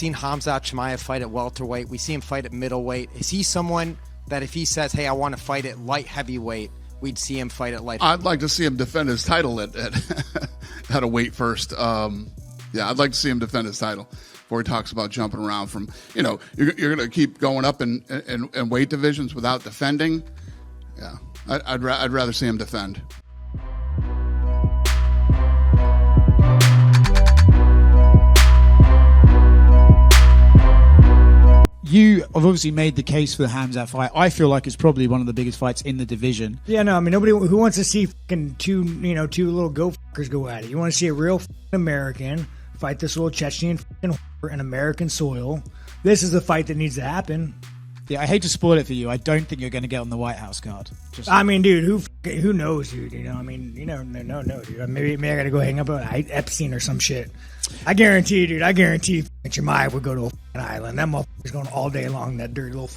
seen Khamzat Chimaev fight at welterweight. We see him fight at middleweight. Is he someone that if he says, hey, I want to fight at light heavyweight, we'd see him fight at light heavyweight? I'd like to see him defend his title at at a weight first. Yeah, I'd like to see him defend his title before he talks about jumping around from, you're going to keep going up in weight divisions without defending. Yeah, I'd rather see him defend. You have obviously made the case for the Khamzat fight. I feel like it's probably one of the biggest fights in the division. Yeah, no, I mean, nobody who wants to see fucking two little go-fuckers go at it. You want to see a real fucking American fight this little Chechnyan fucking whore in American soil. This is the fight that needs to happen. Yeah, I hate to spoil it for you. I don't think you're going to get on the White House card. I mean, dude, who knows, dude? I mean, no, dude. Maybe I got to go hang up with Epstein or some shit. I guarantee, dude. Chimaev would go to a fucking island. That motherfucker's going all day long. That dirty little.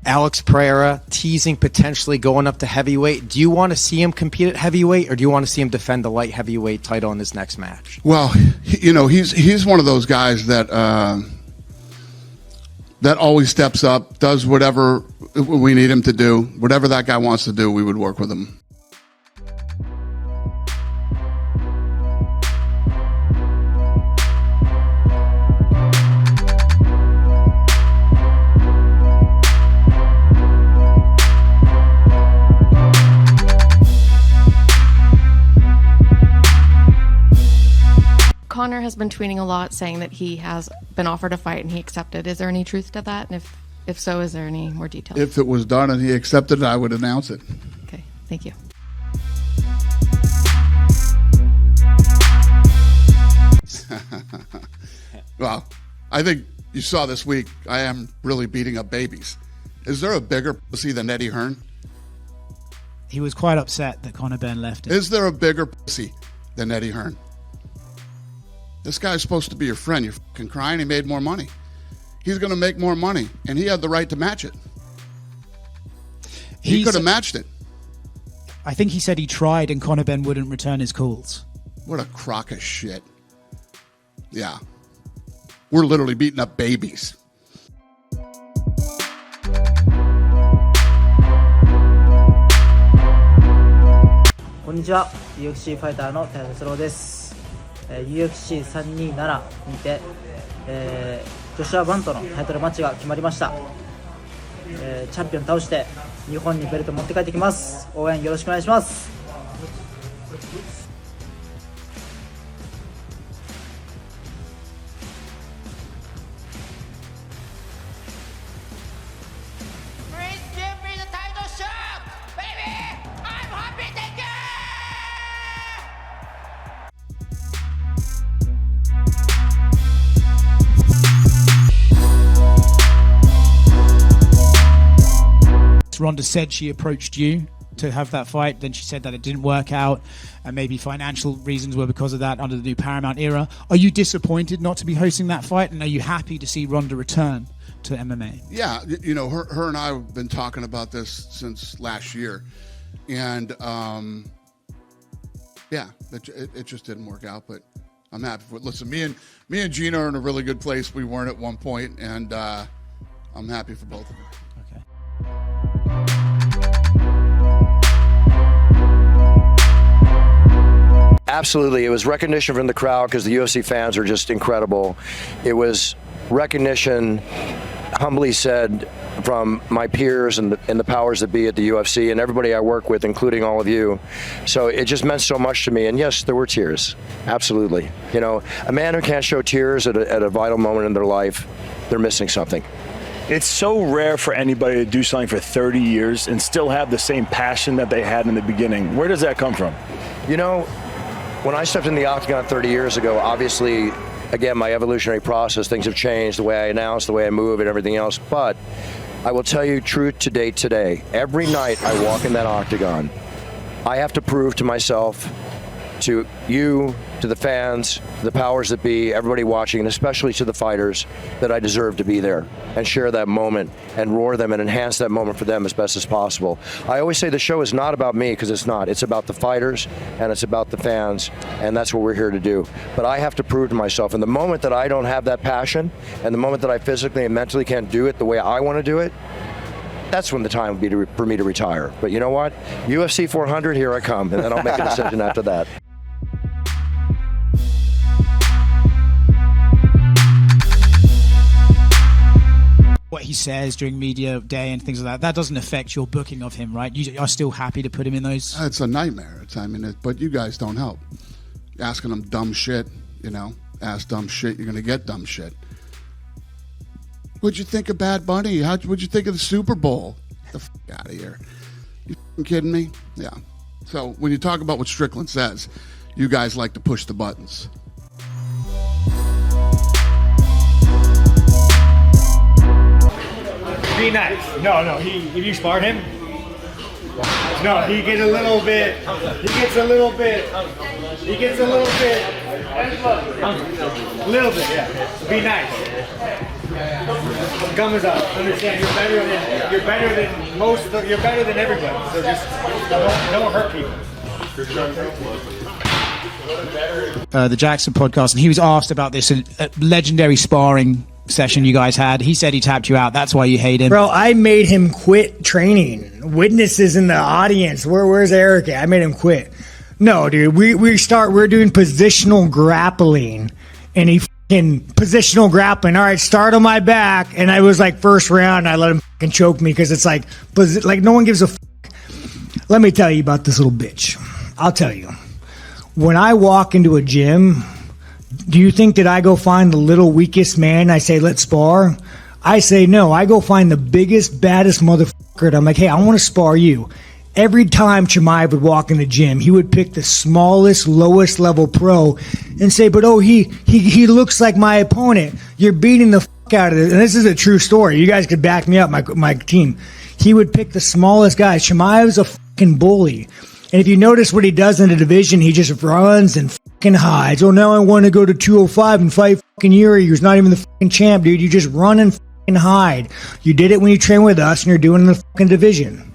Alex Pereira teasing potentially going up to heavyweight. Do you want to see him compete at heavyweight, or do you want to see him defend the light heavyweight title in his next match? Well, he's one of those guys that that always steps up, does whatever we need him to do. Whatever that guy wants to do, we would work with him. Conor has been tweeting a lot saying that he has been offered a fight and he accepted. Is there any truth to that? And if so, is there any more details? If it was done and he accepted it, I would announce it. Okay, thank you. Well, I think you saw this week, I am really beating up babies. Is there a bigger pussy than Eddie Hearn? He was quite upset that Conor Benn left him. Is there a bigger pussy than Eddie Hearn? This guy's supposed to be your friend. You're fucking crying. He made more money. He's going to make more money, and he had the right to match it. He could have matched it. I think he said he tried, and Conor Benn wouldn't return his calls. What a crock of shit. Yeah. We're literally beating up babies. こんにちは UFC ファイターのタイラです。UFC327 にて、ジョシュア・バントのタイトルマッチが決まりました。チャンピオン倒して日本にベルト持って帰ってきます。応援よろしくお願いします。Ronda said she approached you to have that fight, then she said that it didn't work out and maybe financial reasons were because of that under the new Paramount era. Are you disappointed not to be hosting that fight, and are you happy to see Ronda return to MMA? Yeah, you know, her and I have been talking about this since last year, and yeah, it just didn't work out, but I'm happy for it. Listen, me and Gina are in a really good place. We weren't at one point, and I'm happy for both of them. Okay. Absolutely. It was recognition from the crowd because the UFC fans are just incredible. It was recognition, humbly said, from my peers and the powers that be at the UFC and everybody I work with, including all of you. So it just meant so much to me. And yes, there were tears. Absolutely. You know, a man who can't show tears at a vital moment in their life, they're missing something. It's so rare for anybody to do something for 30 years and still have the same passion that they had in the beginning. Where does that come from? You know, when I stepped in the octagon 30 years ago, obviously, again, my evolutionary process, things have changed, the way I announce, the way I move, and everything else. But I will tell you truth to date today. Every night I walk in that octagon, I have to prove to myself, to you, to the fans, the powers that be, everybody watching, and especially to the fighters, that I deserve to be there and share that moment and roar them and enhance that moment for them as best as possible. I always say the show is not about me, because it's not. It's about the fighters and it's about the fans, and that's what we're here to do. But I have to prove to myself, and the moment that I don't have that passion and the moment that I physically and mentally can't do it the way I want to do it, that's when the time would be for me to retire. But you know what? UFC 400, here I come, and then I'll make a decision after that. What he says during media day and things like that, that doesn't affect your booking of him, right? You are still happy to put him in those? It's a nightmare. But you guys don't help. Asking them dumb shit, ask dumb shit, you're going to get dumb shit. What'd you think of Bad Bunny? What'd you think of the Super Bowl? Get the f*** out of here. You f***ing kidding me? Yeah. So when you talk about what Strickland says, you guys like to push the buttons. Be nice. No. If you sparred him, no. He gets a little bit. Yeah. Be nice. Gum is up. Understand? You're better than everybody. So just don't hurt people. The Jackson podcast, and he was asked about this legendary sparring session you guys had. He said he tapped you out. That's why you hate him. Bro, I made him quit training. Witnesses in the audience. Where's Eric at? I made him quit. No, dude. We're doing positional grappling, and he positional grappling. All right, start on my back, and I was like first round. I let him choke me because it's like no one gives a. Let me tell you about this little bitch. I'll tell you. When I walk into a gym, do you think that I go find the little weakest man? I say, let's spar. I say, no, I go find the biggest, baddest motherfucker. And I'm like, hey, I want to spar you. Every time Chimaev would walk in the gym, he would pick the smallest, lowest level pro and say, but he looks like my opponent. You're beating the fuck out of this. And this is a true story. You guys could back me up, my team. He would pick the smallest guy. Chimaev's a fucking bully. And if you notice what he does in the division, he just runs and fucking hides. Oh, now I want to go to 205 and fight fucking Yuri, who's not even the fucking champ, dude. You just run and fucking hide. You did it when you train with us, and you're doing it in the fucking division.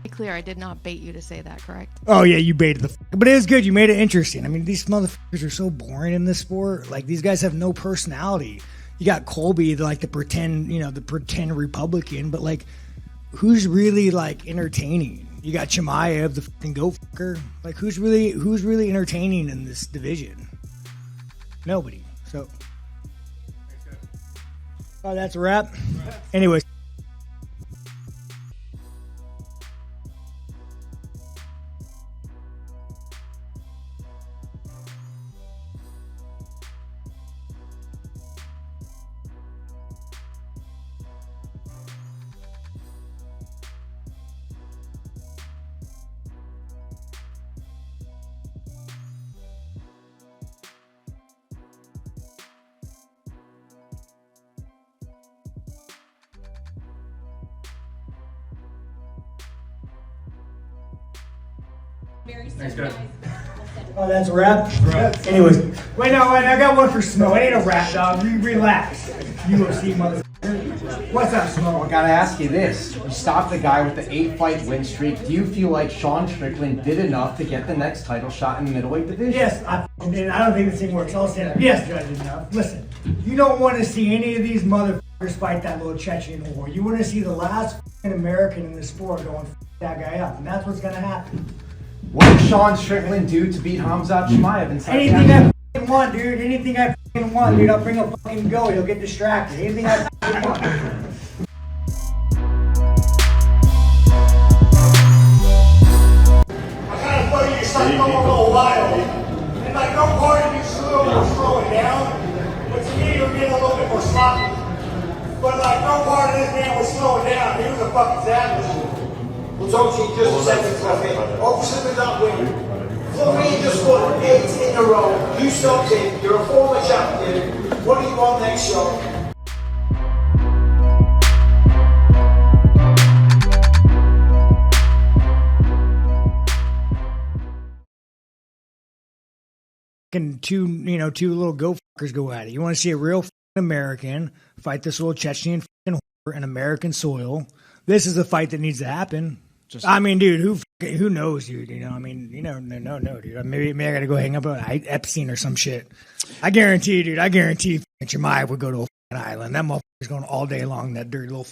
Clear, I did not bait you to say that, correct? Oh, yeah, you baited the but it was good. You made it interesting. I mean, these motherfuckers are so boring in this sport. Like, these guys have no personality. You got Colby, the pretend Republican, but like, who's really like entertaining? You got Chimaev, the fucking go fucker. Like, who's really entertaining in this division? Nobody. So, that's a wrap. Anyways. Thanks, guys. Oh, that's a wrap? Anyways, wait, I got one for Smo. It ain't a wrap, dog. Relax. UFC motherfucker. What's up, Smo? I gotta ask you this. You stopped the guy with the 8-fight win streak. Do you feel like Sean Strickland did enough to get the next title shot in the middleweight division? Yes, I don't think this thing works. I'll stand up. Yes, Judge, enough. Listen, you don't want to see any of these motherfuckers fight that little Chechen whore. You want to see the last American in this sport going that guy up, and that's what's going to happen. What did Sean Strickland do to beat Khamzat Chimaev inside? Anything I fucking want, dude. Anything I fucking want, dude. I'll bring a fucking go. You'll get distracted. Anything I fucking want. I kind of thought you started going a little wild. And like, no part of you slowing down. But to me, you're getting a little bit more sloppy. But like, no part of this man was slowing down. He was a fucking savage. Well, Tochi, just a second, okay. Officer not winning. Florian just won 8 in a row. You stopped it. You're a former champion. What do you want next, Sean? two little go fuckers go at it. You want to see a real American fight this little Chechen whore in American soil. This is the fight that needs to happen. I mean, dude, who knows, dude? You know, I mean, no, dude. Maybe I got to go hang up on Epstein or some shit. I guarantee Chimaev would go to a island. That motherfucker's going all day long, that dirty little